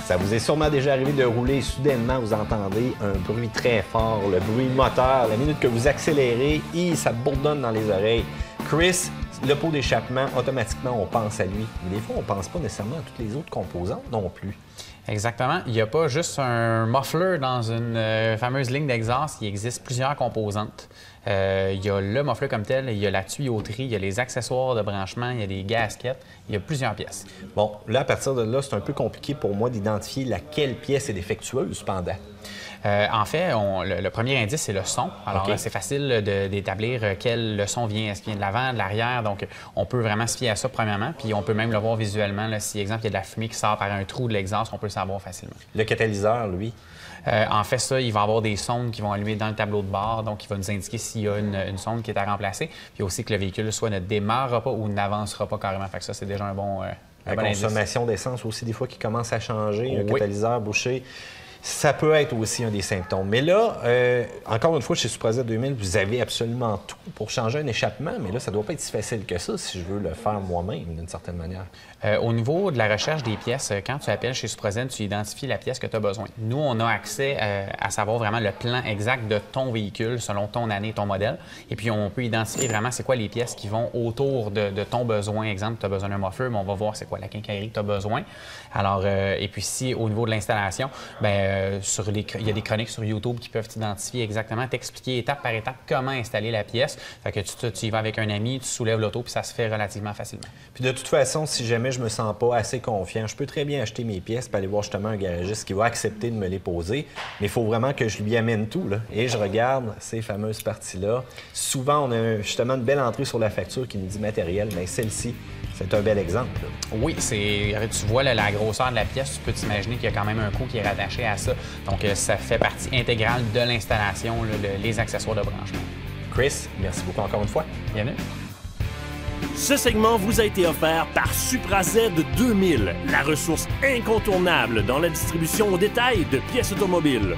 Ça vous est sûrement déjà arrivé de rouler et soudainement vous entendez un bruit très fort, le bruit moteur. La minute que vous accélérez, ça bourdonne dans les oreilles. Chris, le pot d'échappement, automatiquement, on pense à lui. Mais des fois, on ne pense pas nécessairement à toutes les autres composantes non plus. Exactement. Il n'y a pas juste un muffler dans une fameuse ligne d'exhaust. Il existe plusieurs composantes. Il y a le muffler comme tel, il y a la tuyauterie, il y a les accessoires de branchement, il y a des gaskets, il y a plusieurs pièces. Bon, là, à partir de là, c'est un peu compliqué pour moi d'identifier laquelle pièce est défectueuse, cependant. En fait, le premier indice, c'est le son. Alors, Okay. c'est facile d'établir quel le son vient. Est-ce qu'il vient de l'avant, de l'arrière? Donc, on peut vraiment se fier à ça, premièrement. Puis, on peut même le voir visuellement. Là, si, exemple, il y a de la fumée qui sort par un trou de l'exhaust, on peut le savoir facilement. Le catalyseur, lui? En fait, ça, il va y avoir des sondes qui vont allumer dans le tableau de bord. Donc, il va nous indiquer s'il y a une sonde qui est à remplacer. Puis aussi que le véhicule soit ne démarrera pas ou n'avancera pas carrément. Fait que ça, c'est déjà un bon La consommation d'essence aussi, des fois, qui commence à changer. Un Oui. catalyseur bouché. Ça peut être aussi un des symptômes. Mais là, encore une fois, chez Supra Z 2000, vous avez absolument tout pour changer un échappement. Mais là, ça ne doit pas être si facile que ça si je veux le faire moi-même, d'une certaine manière. Au niveau de la recherche des pièces, quand tu appelles chez Supra Z, tu identifies la pièce que tu as besoin. Nous, on a accès à savoir vraiment le plan exact de ton véhicule selon ton année et ton modèle. Et puis, on peut identifier vraiment c'est quoi les pièces qui vont autour de ton besoin. Exemple, tu as besoin d'un muffler, mais on va voir c'est quoi la quincaillerie que tu as besoin. Alors, et puis, si au niveau de l'installation, il y a des chroniques sur YouTube qui peuvent t'identifier exactement, t'expliquer étape par étape comment installer la pièce. Fait que tu y vas avec un ami, tu soulèves l'auto, puis ça se fait relativement facilement. Puis de toute façon, si jamais je me sens pas assez confiant, je peux très bien acheter mes pièces et aller voir justement un garagiste qui va accepter de me les poser. Mais il faut vraiment que je lui amène tout, là. Et je regarde ces fameuses parties-là. Souvent, on a justement une belle entrée sur la facture qui nous dit matériel, mais celle-ci, c'est un bel exemple, là. Oui, tu vois la grosseur de la pièce, tu peux t'imaginer qu'il y a quand même un coût qui est rattaché à ça. Donc, ça fait partie intégrale de l'installation, les accessoires de branchement. Chris, merci beaucoup encore une fois. Bienvenue. Ce segment vous a été offert par Supra Z 2000, la ressource incontournable dans la distribution au détail de pièces automobiles.